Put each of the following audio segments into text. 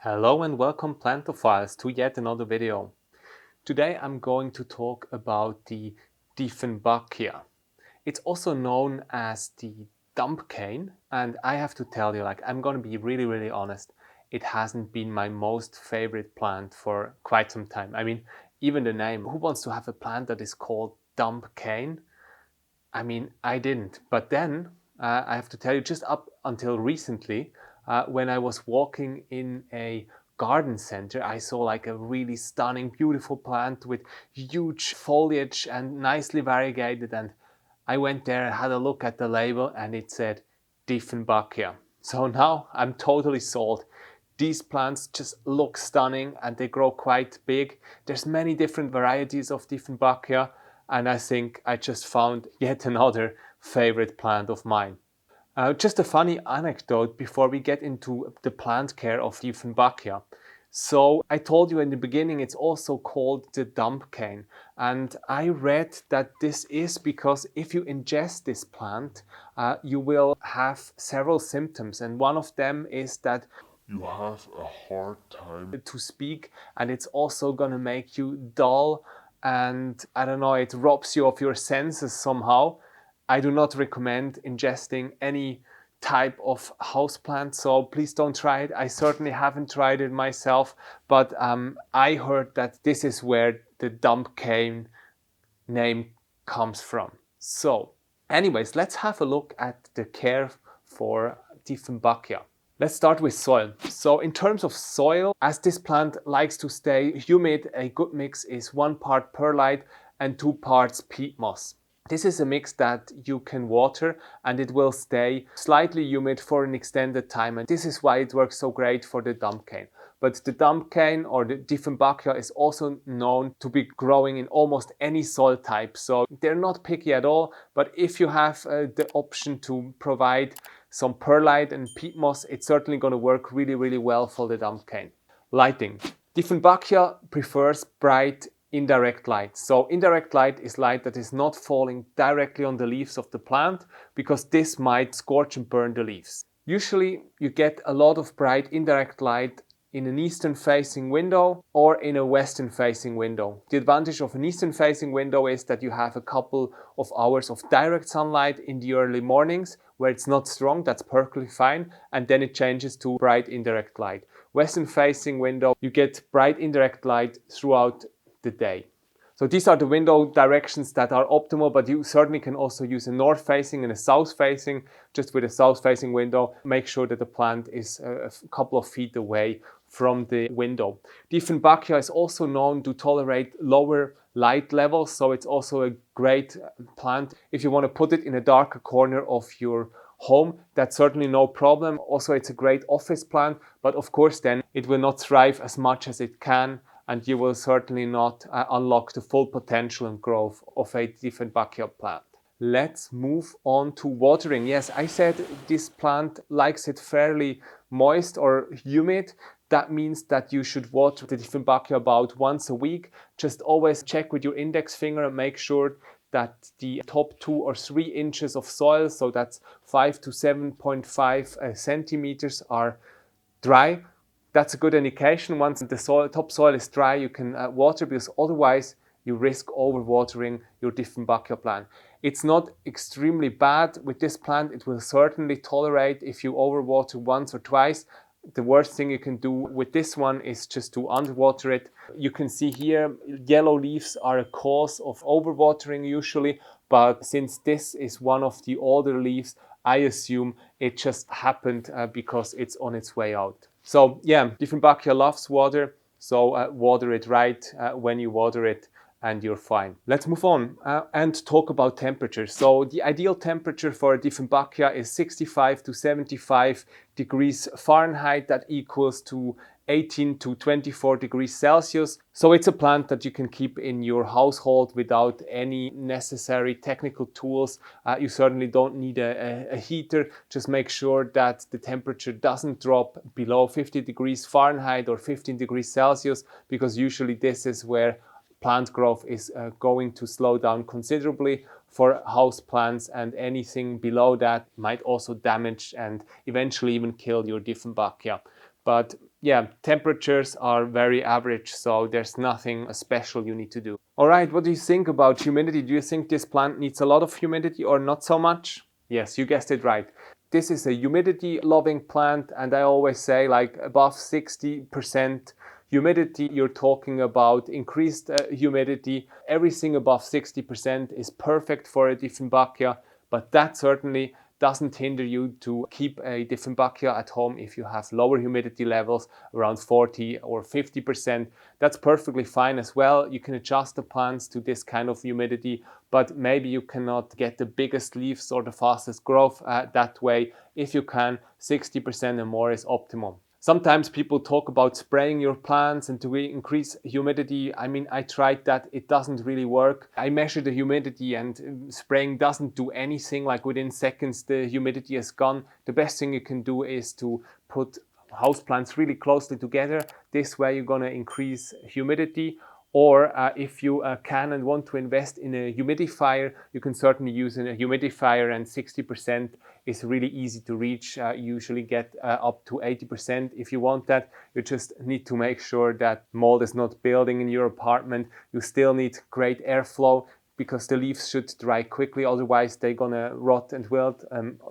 Hello and welcome plantophiles to yet another video. Today I'm going to talk about the Dieffenbachia. It's also known as the dumb cane, and I have to tell you, I'm going to be really honest, it hasn't been my most favorite plant for quite some time. I mean, even the name, who wants to have a plant that is called dumb cane? I mean, I didn't. But then I have to tell you, just up until recently, when I was walking in a garden center, I saw like a really stunning, beautiful plant with huge foliage and nicely variegated. And I went there and had a look at the label, and it said Dieffenbachia. So now I'm totally sold. These plants just look stunning and they grow quite big. There's many different varieties of Dieffenbachia, and I think I just found yet another favorite plant of mine. Just a funny anecdote before we get into the plant care of Dieffenbachia. So I told you in the beginning it's also called the dumb cane, and I read that this is because if you ingest this plant, you will have several symptoms, and one of them is that you have a hard time to speak, and it's also gonna make you dull, and I don't know, it robs you of your senses somehow. I do not recommend ingesting any type of houseplant, so please don't try it. I certainly haven't tried it myself, but I heard that this is where the dumb cane name comes from. So anyways, let's have a look at the care for Dieffenbachia. Let's start with soil. So in terms of soil, as this plant likes to stay humid, a good mix is 1 part perlite and 2 parts peat moss. This is a mix that you can water and it will stay slightly humid for an extended time, and this is why it works so great for the dumb cane. But the dumb cane or the Dieffenbachia is also known to be growing in almost any soil type, so they're not picky at all. But if you have the option to provide some perlite and peat moss, it's certainly going to work really well for the dumb cane. Lighting. Dieffenbachia prefers bright indirect light. So indirect light is light that is not falling directly on the leaves of the plant, because this might scorch and burn the leaves. Usually you get a lot of bright indirect light in an eastern facing window or in a western facing window. The advantage of an eastern facing window is that you have a couple of hours of direct sunlight in the early mornings where it's not strong, that's perfectly fine, and then it changes to bright indirect light. Western facing window, you get bright indirect light throughout the day. So these are the window directions that are optimal, but you certainly can also use a north facing and a south facing. Just with a south facing window, make sure that the plant is a couple of feet away from the window. Dieffenbachia is also known to tolerate lower light levels, so it's also a great plant if you want to put it in a darker corner of your home. That's certainly no problem. Also, it's a great office plant, but of course then it will not thrive as much as it can, and you will certainly not unlock the full potential and growth of a Dieffenbachia plant. Let's move on to watering. Yes, I said this plant likes it fairly moist or humid. That means that you should water the Dieffenbachia about once a week. Just always check with your index finger and make sure that the top 2 or 3 inches of soil, so that's 5 to 7.5 centimeters, are dry. That's a good indication. Once the top soil is dry, you can water, because otherwise you risk overwatering your Dieffenbachia plant. It's not extremely bad with this plant. It will certainly tolerate if you overwater once or twice. The worst thing you can do with this one is just to underwater it. You can see here yellow leaves are a cause of overwatering usually, but since this is one of the older leaves, I assume it just happened because it's on its way out. So yeah, Dieffenbachia loves water, so water it right when you water it and you're fine. Let's move on and talk about temperature. So the ideal temperature for Dieffenbachia is 65 to 75 degrees Fahrenheit. That equals to 18 to 24 degrees Celsius. So it's a plant that you can keep in your household without any necessary technical tools. You certainly don't need a heater. Just make sure that the temperature doesn't drop below 50 degrees Fahrenheit or 15 degrees Celsius, because usually this is where plant growth is going to slow down considerably for house plants, and anything below that might also damage and eventually even kill your Dieffenbachia. But yeah, temperatures are very average, so there's nothing special you need to do. All right, what do you think about humidity? Do you think this plant needs a lot of humidity or not so much? Yes, you guessed it right. This is a humidity loving plant, and I always say like above 60% humidity, you're talking about increased humidity. Everything above 60% is perfect for a Dieffenbachia, but that certainly doesn't hinder you to keep a Dieffenbachia at home if you have lower humidity levels around 40 or 50%. That's perfectly fine as well. You can adjust the plants to this kind of humidity, but maybe you cannot get the biggest leaves or the fastest growth that way. If you can, 60% and more is optimum. Sometimes people talk about spraying your plants and to increase humidity. I mean, I tried that. It doesn't really work. I measure the humidity and spraying doesn't do anything. Like within seconds, the humidity is gone. The best thing you can do is to put houseplants really closely together. This way you're going to increase humidity. Or if you can and want to invest in a humidifier, you can certainly use a humidifier, and 60% is really easy to reach. You usually get up to 80% if you want that. You just need to make sure that mold is not building in your apartment. You still need great airflow because the leaves should dry quickly, otherwise they're gonna rot and wilt.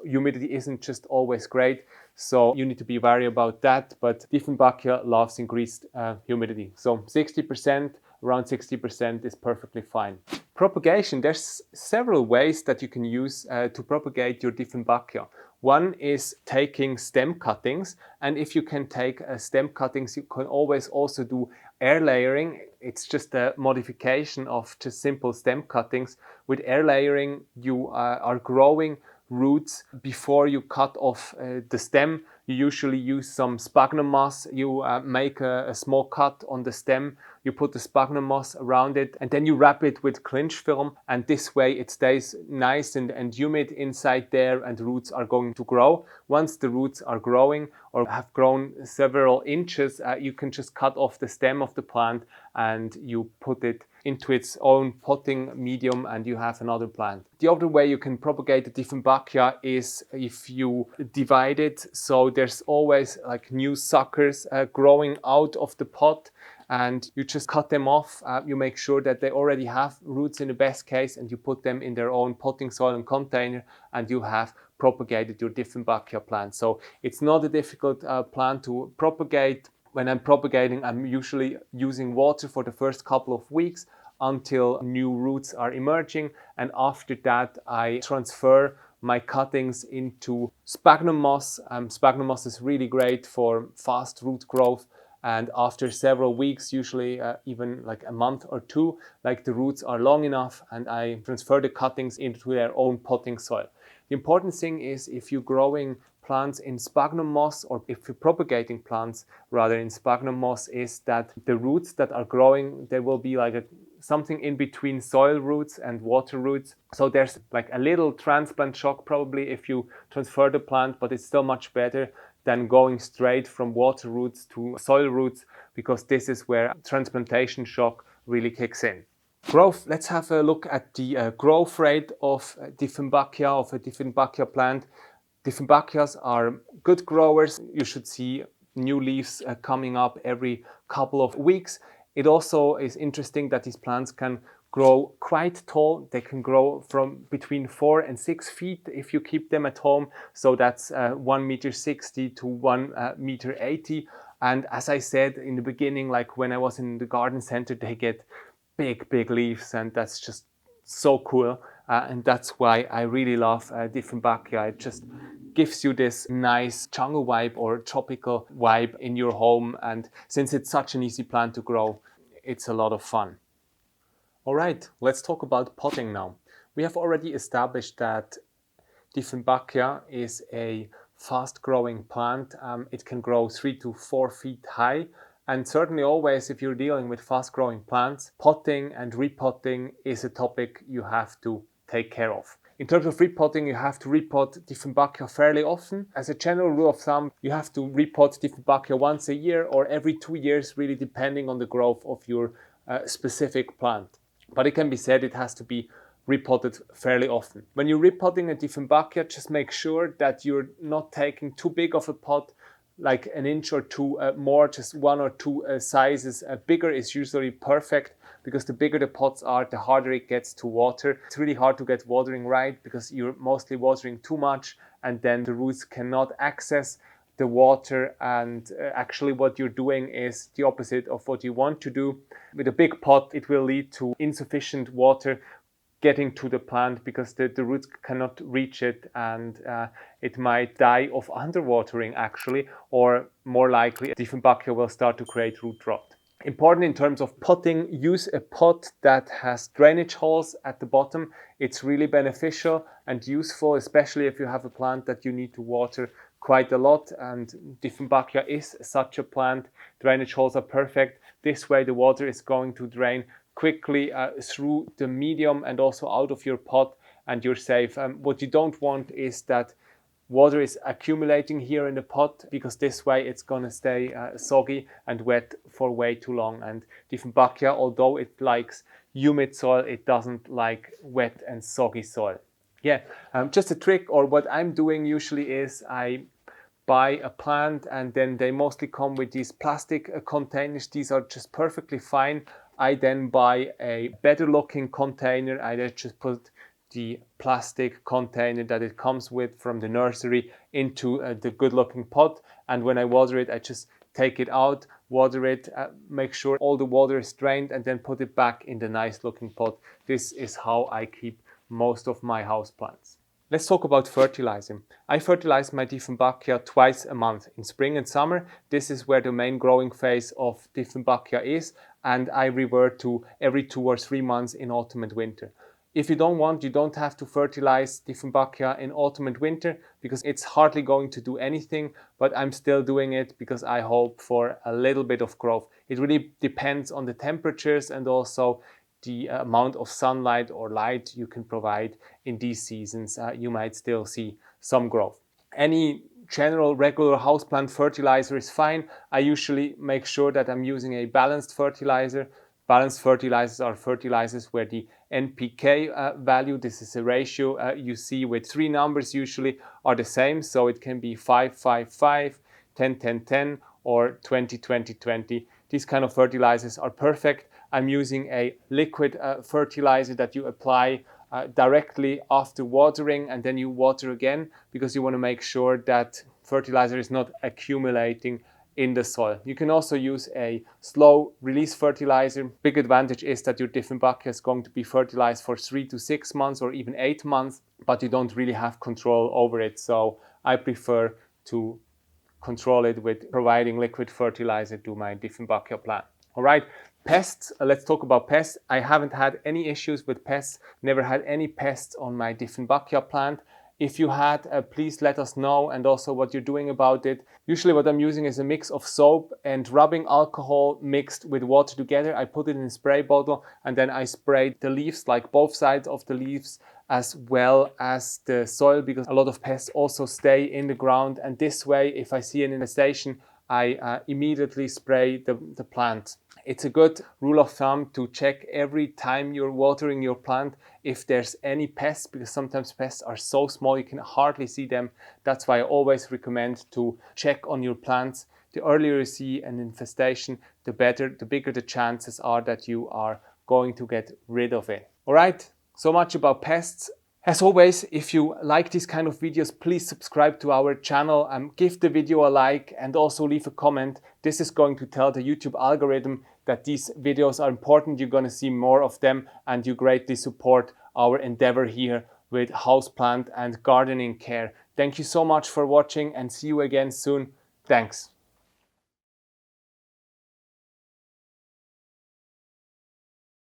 Humidity isn't just always great, so you need to be wary about that, but Dieffenbachia loves increased humidity. So 60%, around 60% is perfectly fine. Propagation, there's several ways that you can use to propagate your Dieffenbachia. One is taking stem cuttings, and if you can take stem cuttings, you can always also do air layering. It's just a modification of just simple stem cuttings. With air layering, you are growing roots before you cut off the stem. You usually use some sphagnum moss. You make a small cut on the stem, you put the sphagnum moss around it, and then you wrap it with clinch film, and this way it stays nice and humid inside there, and roots are going to grow. Once the roots are growing or have grown several inches, you can just cut off the stem of the plant and you put it into its own potting medium and you have another plant. The other way you can propagate the Dieffenbachia is if you divide it, so there's always like new suckers growing out of the pot, and you just cut them off. You make sure that they already have roots in the best case, and you put them in their own potting soil and container, and you have propagated your Dieffenbachia plant. So it's not a difficult plant to propagate. When I'm propagating, I'm usually using water for the first couple of weeks until new roots are emerging, and after that I transfer my cuttings into sphagnum moss. Sphagnum moss is really great for fast root growth, and after several weeks, usually even like a month or two, like the roots are long enough, and I transfer the cuttings into their own potting soil. The important thing is if you're growing plants in sphagnum moss, or if you're propagating plants rather in sphagnum moss, is that the roots that are growing, there will be like something in between soil roots and water roots. So there's like a little transplant shock probably if you transfer the plant, but it's still much better than going straight from water roots to soil roots, because this is where transplantation shock really kicks in. Growth, let's have a look at the growth rate of Dieffenbachia, of a Dieffenbachia plant. Dieffenbachias are good growers. You should see new leaves coming up every couple of weeks. It also is interesting that these plants can grow quite tall. They can grow from between 4 and 6 feet if you keep them at home. So that's 1.60 m to 1.80 m. And as I said in the beginning, like when I was in the garden center, they get big leaves, and that's just so cool. And that's why I really love Dieffenbachia. It just gives you this nice jungle vibe or tropical vibe in your home. And since it's such an easy plant to grow, it's a lot of fun. All right, let's talk about potting now. We have already established that Dieffenbachia is a fast-growing plant. It can grow 3 to 4 feet high. And certainly always, if you're dealing with fast-growing plants, potting and repotting is a topic you have to take care of. In terms of repotting, you have to repot Dieffenbachia fairly often. As a general rule of thumb, you have to repot Dieffenbachia once a year or every 2 years, really depending on the growth of your specific plant. But it can be said it has to be repotted fairly often. When you're repotting a Dieffenbachia, just make sure that you're not taking too big of a pot. like an inch or two more, just one or two sizes bigger is usually perfect, because the bigger the pots are, the harder it gets to water. It's really hard to get watering right because you're mostly watering too much, and then the roots cannot access the water, and actually what you're doing is the opposite of what you want to do. With a big pot, it will lead to insufficient water getting to the plant because the roots cannot reach it, and it might die of underwatering actually, or more likely Dieffenbachia will start to create root rot. Important in terms of potting, use a pot that has drainage holes at the bottom. It's really beneficial and useful, especially if you have a plant that you need to water quite a lot, and Dieffenbachia is such a plant. Drainage holes are perfect. This way the water is going to drain quickly through the medium and also out of your pot, and you're safe. What you don't want is that water is accumulating here in the pot, because this way it's going to stay soggy and wet for way too long. And Dieffenbachia, although it likes humid soil, it doesn't like wet and soggy soil. Yeah, just a trick, or what I'm doing usually is I buy a plant, and then they mostly come with these plastic containers. These are just perfectly fine. I then buy a better looking container. I then just put the plastic container that it comes with from the nursery into the good looking pot, and when I water it, I just take it out, water it, make sure all the water is drained, and then put it back in the nice looking pot. This is how I keep most of my houseplants. Let's talk about fertilizing. I fertilize my Dieffenbachia twice a month, in spring and summer. This is where the main growing phase of Dieffenbachia is, and I revert to every 2 or 3 months in autumn and winter. If you don't want, you don't have to fertilize Dieffenbachia in autumn and winter, because it's hardly going to do anything, but I'm still doing it because I hope for a little bit of growth. It really depends on the temperatures and also the amount of sunlight or light you can provide in these seasons. You might still see some growth. Any general regular houseplant fertilizer is fine. I usually make sure that I'm using a balanced fertilizer. Balanced fertilizers are fertilizers where the NPK value, this is a ratio you see with 3 numbers usually, are the same. So it can be 5, 5, 5, 10, 10, 10, or 20, 20, 20. These kind of fertilizers are perfect. I'm using a liquid fertilizer that you apply directly after watering, and then you water again, because you want to make sure that fertilizer is not accumulating in the soil. You can also use a slow release fertilizer. Big advantage is that your Dieffenbachia is going to be fertilized for 3 to 6 months or even 8 months, but you don't really have control over it. So I prefer to control it with providing liquid fertilizer to my Dieffenbachia plant. All right, pests. Let's talk about pests. I haven't had any issues with pests, never had any pests on my Dieffenbachia plant. If you had, please let us know, and also what you're doing about it. Usually what I'm using is a mix of soap and rubbing alcohol mixed with water together. I put it in a spray bottle, and then I spray the leaves, like both sides of the leaves, as well as the soil, because a lot of pests also stay in the ground. And this way, if I see an infestation, I immediately spray the plant. It's a good rule of thumb to check every time you're watering your plant if there's any pests, because sometimes pests are so small you can hardly see them. That's why I always recommend to check on your plants. The earlier you see an infestation, the better, the bigger the chances are that you are going to get rid of it. All right, so much about pests. As always, if you like these kind of videos, please subscribe to our channel, give the video a like, and also leave a comment. This is going to tell the YouTube algorithm that these videos are important. You're going to see more of them, and you greatly support our endeavor here with houseplant and gardening care. Thank you so much for watching, and see you again soon. Thanks.